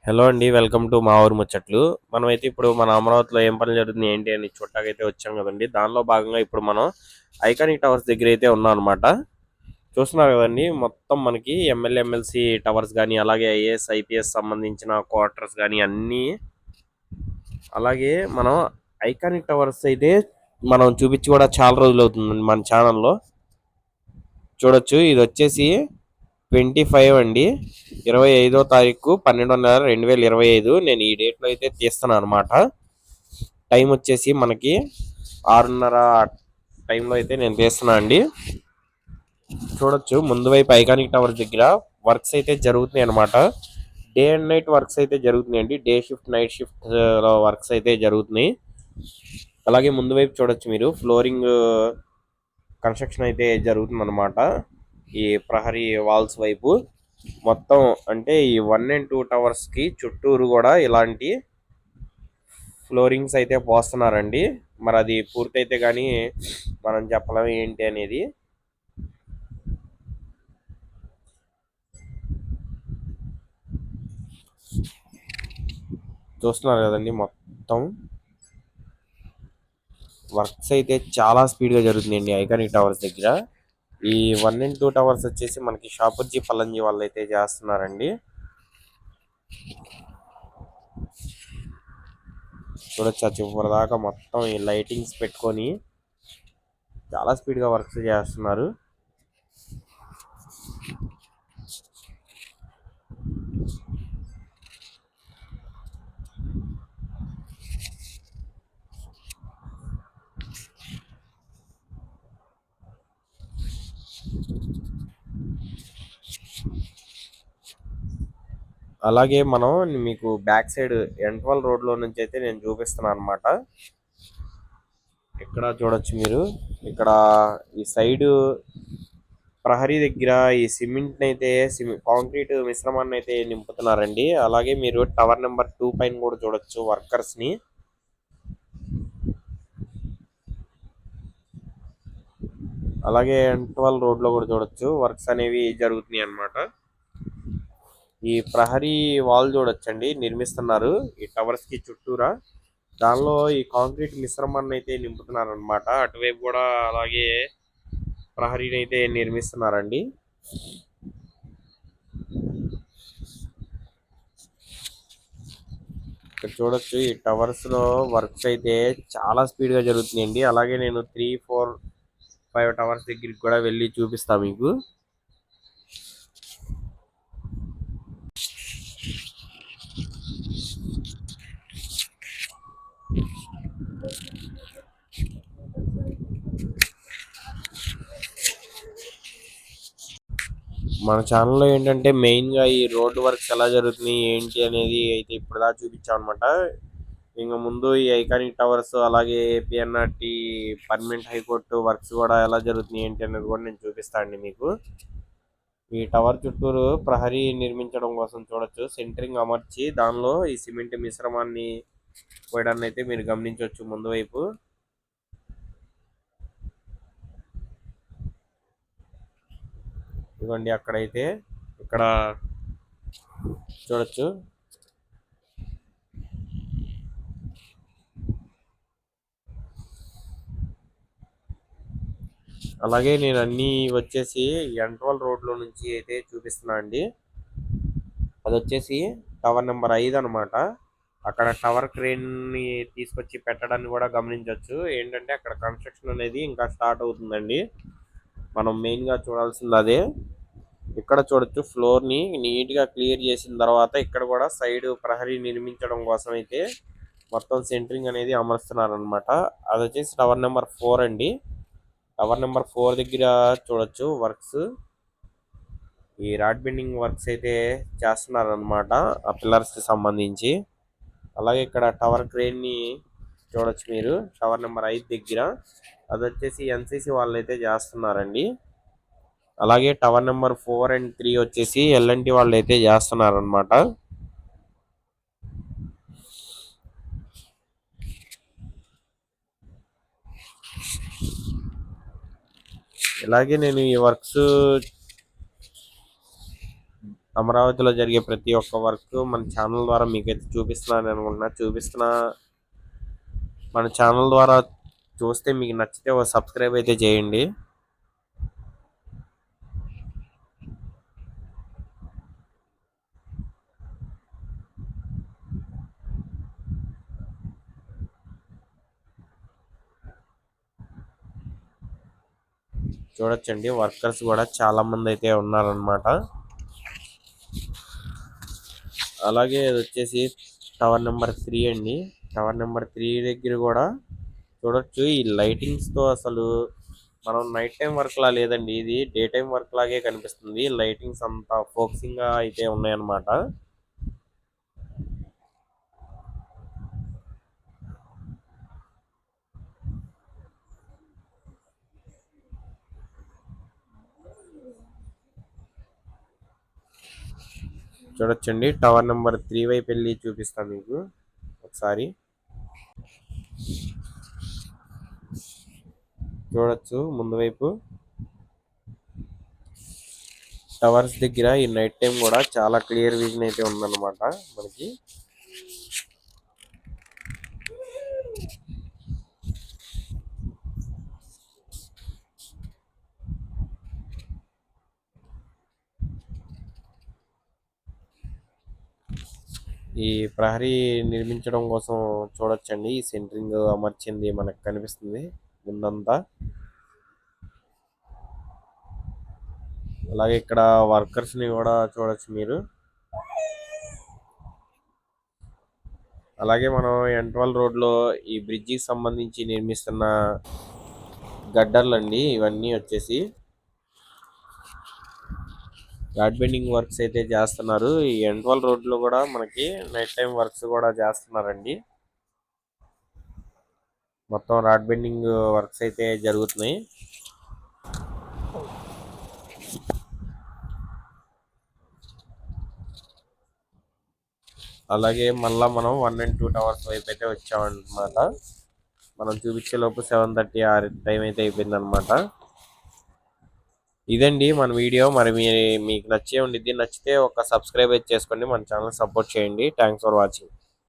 Hello అండి, welcome to మా ఊరు ముచ్చట్లు. మనమైతే ఇప్పుడు మన అమరావతిలో ఏం పనులు జరుగుతుంది ఏంటి అని చూడటానికి వచ్చాం కదండి. దానిలో భాగంగా ఇప్పుడు మనం ఐకానిక్ టవర్స్ దగ్గర అయితే ఉన్నాం అనమాట. చూస్తున్నారు కదండి, మొత్తం మనకి ఎమ్మెల్యే ఎమ్మెల్సీ టవర్స్ కానీ, అలాగే ఐఏఎస్ ఐపీఎస్ సంబంధించిన క్వార్టర్స్ కానీ అన్నీ. అలాగే మనం ఐకానిక్ టవర్స్ అయితే మనం చూపించి కూడా చాలా రోజులు అవుతుంది మన ఛానల్లో. చూడొచ్చు, ఇది వచ్చేసి 25 అండి, 25వ తారీఖు 12వ నెల 2025. నేను ఈ డేట్లో అయితే తీస్తున్నాను అనమాట. టైం వచ్చేసి మనకి 6:30 టైంలో అయితే నేను తీస్తున్నా అండి. చూడొచ్చు, ముందు వైపు ఐకానిక్ టవర్ దగ్గర వర్క్స్ అయితే జరుగుతున్నాయి అనమాట. డే అండ్ నైట్ వర్క్స్ అయితే జరుగుతున్నాయి అండి. డే షిఫ్ట్ నైట్ షిఫ్ట్ లో వర్క్స్ అయితే జరుగుతున్నాయి. అలాగే ముందు వైపు చూడొచ్చు మీరు, ఫ్లోరింగ్ కన్స్ట్రక్షన్ అయితే జరుగుతుంది అనమాట. ఈ ప్రహరీ వాల్స్ వైపు మొత్తం, అంటే ఈ 1 and 2 టవర్స్ కి చుట్టూరు కూడా ఇలాంటి ఫ్లోరింగ్స్ అయితే పోస్తున్నారండి. మరి అది పూర్తయితే కానీ మనం చెప్పలేం ఏంటి అనేది. చూస్తున్నారు కదండి, మొత్తం వర్క్స్ అయితే చాలా స్పీడ్ గా జరుగుతుందండి ఐకానిక్ టవర్స్ దగ్గర. ఈ 1 and 2 టవర్స్ వచ్చేసి మనకి షాపూర్జీ పల్లంజీ వాళ్ళు అయితే చేస్తున్నారండి. చూడొచ్చు, చివరి దాకా మొత్తం ఈ లైటింగ్స్ పెట్టుకొని చాలా స్పీడ్ గా వర్క్స్ చేస్తున్నారు. అలాగే మనం మీకు బ్యాక్ సైడ్ ఎంట్వల్ రోడ్ లో నుంచి అయితే నేను చూపిస్తున్నాను అనమాట. ఇక్కడ చూడొచ్చు మీరు, ఇక్కడ ఈ సైడ్ ప్రహరీ దగ్గర ఈ సిమెంట్ అయితే కాంక్రీట్ మిశ్రమాన్ని అయితే నింపుతున్నారండి. అలాగే మీరు టవర్ నెంబర్ 2 పైన కూడా చూడొచ్చు వర్కర్స్ ని. అలాగే ఎంట్వల్ రోడ్ లో కూడా చూడొచ్చు వర్క్స్ అనేవి జరుగుతున్నాయి అన్నమాట. ఈ ప్రహరీ వాల్ చూడొచ్చండి, నిర్మిస్తున్నారు ఈ టవర్స్ కి చుట్టూరా. దానిలో ఈ కాంక్రీట్ మిశ్రమాన్ని అయితే నింపుతున్నారు అనమాట. అటువైపు కూడా అలాగే ప్రహరీని అయితే నిర్మిస్తున్నారండి. ఇక్కడ చూడొచ్చు, ఈ టవర్స్ లో వర్క్స్ అయితే చాలా స్పీడ్ గా జరుగుతున్నాయండి. అలాగే నేను 3, 4, 5 టవర్స్ దగ్గరికి కూడా వెళ్ళి చూపిస్తా మీకు. మన ఛానల్లో ఏంటంటే మెయిన్ గా ఈ రోడ్ వర్క్స్ ఎలా జరుగుతున్నాయి ఏంటి అనేది అయితే ఇప్పుడు దాకా చూపించాం అనమాట. ఇంకా ముందు ఈ ఐకానిక్ టవర్స్, అలాగే పిఎన్ఆర్టీ పర్మనెంట్ హైకోర్టు వర్క్స్ కూడా ఎలా జరుగుతున్నాయి ఏంటి అనేది కూడా నేను చూపిస్తా అండి మీకు. ఈ టవర్ చుట్టూరు ప్రహరీ నిర్మించడం కోసం చూడొచ్చు, సెంటరింగ్ అమర్చి దానిలో ఈ సిమెంట్ మిశ్రమాన్ని పోయడాన్ని అయితే మీరు గమనించవచ్చు ముందు వైపు. ఇదిగోండి, అక్కడైతే ఇక్కడ చూడొచ్చు. అలాగే నేను అన్ని వచ్చేసి ఎంట్వల్ రోడ్ లో నుంచి అయితే చూపిస్తున్నా అండి. అది వచ్చేసి టవర్ నెంబర్ 5 అనమాట. అక్కడ టవర్ క్రేన్ ని తీసుకొచ్చి పెట్టడాన్ని కూడా గమనించవచ్చు. ఏంటంటే అక్కడ కన్స్ట్రక్షన్ అనేది ఇంకా స్టార్ట్ అవుతుందండి. మనం మెయిన్ గా చూడాల్సింది అదే. ఇక్కడ చూడొచ్చు, ఫ్లోర్ ని నీట్ గా క్లియర్ చేసిన తర్వాత ఇక్కడ కూడా సైడ్ ప్రహరీ నిర్మించడం కోసం అయితే మొత్తం సెంటరింగ్ అనేది అమరుస్తున్నారు అనమాట. అది వచ్చేసి టవర్ నెంబర్ 4 అండి. టవర్ నెంబర్ 4 దగ్గర చూడొచ్చు వర్క్స్, ఈ రాడ్ బెండింగ్ వర్క్స్ అయితే చేస్తున్నారు అనమాట ఆ పిల్లర్స్ కి సంబంధించి. అలాగే ఇక్కడ టవర్ క్రేన్ ని చూడొచ్చు మీరు, టవర్ నెంబర్ 5 దగ్గర. అది వచ్చేసి ఎన్సిసి వాళ్ళు అయితే చేస్తున్నారండి. అలాగే టవర్ నెంబర్ 4 and 3 వచ్చేసి ఎల్ఎన్టీ వాళ్ళు అయితే చేస్తున్నారు అనమాట. ఇలాగే నేను ఈ వర్క్స్ అమరావతిలో జరిగే ప్రతి ఒక్క వర్క్ మన ఛానల్ ద్వారా మీకైతే చూపిస్తున్నాను అనుకుంటున్నా. మన ఛానల్ ద్వారా చూస్తే మీకు నచ్చితే ఒక సబ్స్క్రైబ్ అయితే చేయండి. చూడొచ్చండి, వర్కర్స్ కూడా చాలా మంది అయితే ఉన్నారనమాట. అలాగే ఇది వచ్చేసి టవర్ నెంబర్ 3 అండి. టవర్ నెంబర్ 3 దగ్గర కూడా చూడొచ్చు, ఈ లైటింగ్స్ తో అసలు మనం నైట్ టైం వర్క్ లా లేదండి, ఇది డే టైం వర్క్ లాగే కనిపిస్తుంది. లైటింగ్స్ అంతా ఫోకసింగ్ గా అయితే ఉన్నాయన్నమాట. చూడొచ్చండి, టవర్ నెంబర్ 3 వైపు వెళ్ళి చూపిస్తాను మీకు ఒకసారి. చూడొచ్చు ముందు వైపు టవర్స్ దగ్గర ఈ నైట్ టైం కూడా చాలా క్లియర్ విజన్ అయితే ఉందన్నమాట మనకి. ఈ ప్రహరీ నిర్మించడం కోసం చూడొచ్చండి, ఈ సెంటరింగ్ అమర్చింది మనకు కనిపిస్తుంది ముందంతా. అలాగే ఇక్కడ వర్కర్స్ ని కూడా చూడొచ్చు మీరు. అలాగే మనం ఎంట్వల్ రోడ్ లో ఈ బ్రిడ్జికి సంబంధించి నిర్మిస్తున్న గడ్డర్లండి ఇవన్నీ వచ్చేసి. గాడ్ బెండింగ్ వర్క్స్ అయితే చేస్తున్నారు. ఈ ఎంట్వల్ రోడ్ లో కూడా మనకి నైట్ టైం వర్క్స్ కూడా చేస్తున్నారండి. మొత్తం రాడ్ బెండింగ్ వర్క్స్ అయితే జరుగుతున్నాయి. అలాగే మళ్ళా మనం 1 and 2 టవర్స్ వైపు అయితే వచ్చామన్నమాట. మనం చూపించే లోపు 7:30 టైం అయితే అయిపోయింది అనమాట. ఇదండి మన వీడియో. మరి మీకు నచ్చే ఉండిద్ది, నచ్చితే ఒక సబ్స్క్రైబ్ అయితే చేసుకోండి, మన ఛానల్ సపోర్ట్ చేయండి. Thanks for watching.